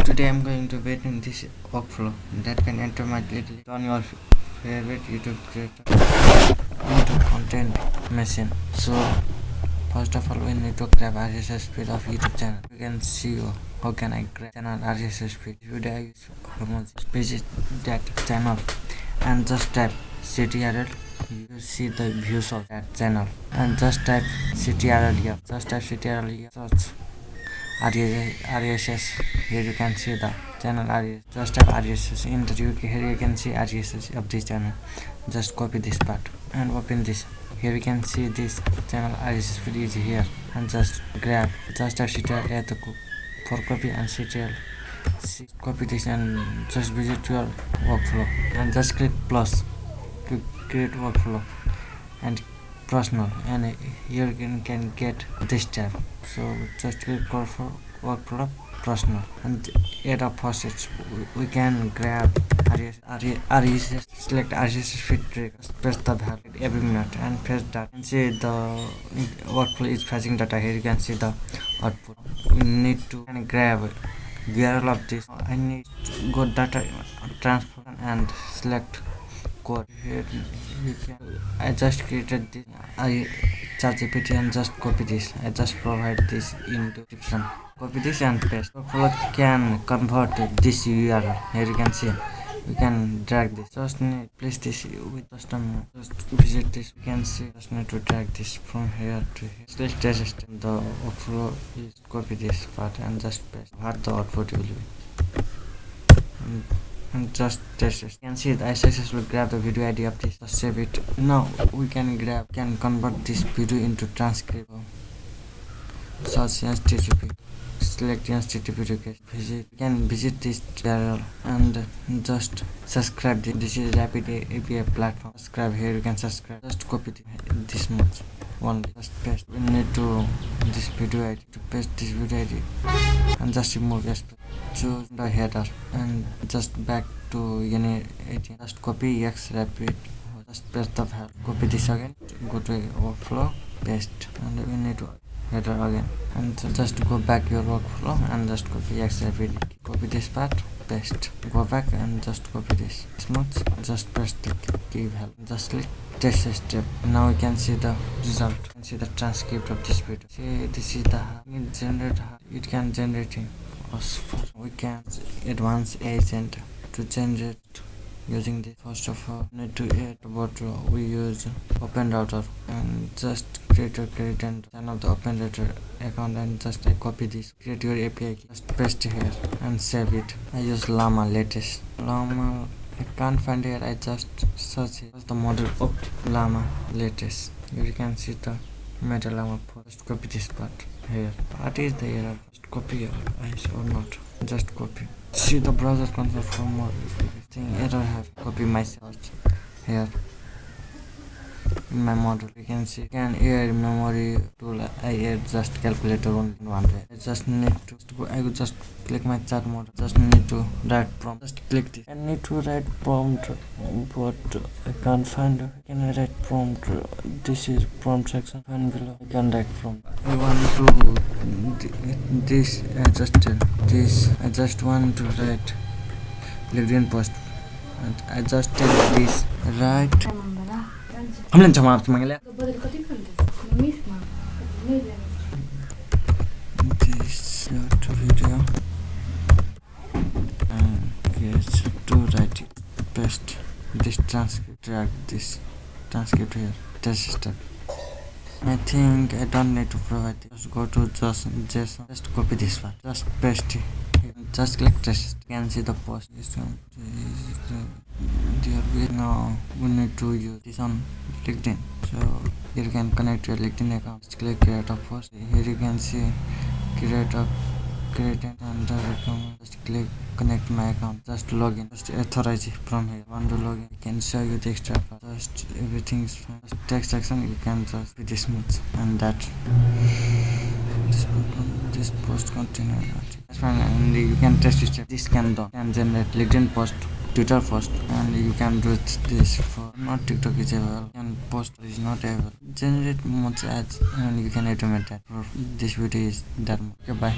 today I'm going to wait in this workflow that can enter my little on your favorite YouTube creator YouTube content machine. So first of all, we need to grab RSS feed of YouTube channel. You can see how can I grab channel RSS feed. Should I use visit that channel and just type CTRL. You see the views of that channel and just type CTRL here. Just type CTRL here. Search RSS. Here you can see the channel RSS. Just type RSS in the UK. Here you can see RSS of this channel. Just copy this part and open this. Here we can see this channel RSS feed is here and just grab. Just type CTRL at the for copy and CTRL. Copy this and just visit your workflow and just click plus to create workflow and personal, and here you can get this tab. So just click for workflow personal and add a process. We can grab RSS, select RSS feed track, press the value every minute and press that and see the workflow is fetching data. Here you can see the output. We need to grab URL of this. I need to go data transfer and select code. Here you can, I just created this ChatGPT and just copy this. I just provide this into description. Copy this and paste. Workflow can convert this URL. Here you can see. We can drag this. Just need place this with custom. Just visit this. You can see. Just need to drag this from here to here. Select test. The workflow is copy this part and just paste. What the output will be. And just test it. You can see that I successfully grab the video ID of this. Just save it. Now we can convert this video into transcript. Search HTTP. Select HTTP visit. You can visit this URL and just subscribe. This is Rapid API platform. Subscribe here. You can subscribe. Just copy this much. Only just paste. We need to this video ID to paste this video ID and just remove this. Choose the header and just back to any 18. Just copy X rapid. Just paste the file. Copy this again. Go to workflow. Paste and we need to header again and just go back your workflow and just copy X rapid. Copy this part. Paste. Go back and just copy this much. Just press the key value. Just click test step. Now you can see the result. You can see the transcript of this video. See, this is the generate. It can generate in. We can advance agent to generate using this. First of all, need to add what we use open router and just create and channel the open router account and just copy this. Create your API key. Just paste here and save it. I use Llama latest. Llama I can't find here. I just search it. The model of Llama latest. Here you can see the Meta Llama. Just copy this part here. What is the error? Just copy or not. Just copy. See the browser console for more thing error have. Copy my search here. In my model you can see can add memory tool. I add just calculator only in one way. I just need to go. I would just click my chat model. Just need to write prompt. Just click this. I need to write prompt but I can't find it. I can write prompt. This is prompt section. Find below. I can write prompt. I want to this. I just tell this. I just want to write LinkedIn post and I just tell this write. हमले जवाब मांगले this video and get to write it. Paste this transcript. Drag this transcript here. Test step. I think I don't need to provide it. Just go to JSON. Just copy this one. Just paste it. Just click test. You can see the post. This one. Now we need to use this on LinkedIn. So here you can connect your LinkedIn account. Just click create a post. Here you can see create and just click connect my account. Just log in. Just authorize it from here. Want to log in. I can show you the extra part. Just everything is fine. Just text section you can just be this smooth and that this post continue. That's fine and you can test it. This can generate LinkedIn post, Twitter post, and you can do this for not TikTok is available and post is not available. Generate much ads and you can automate that. For this video is that much. Okay, bye.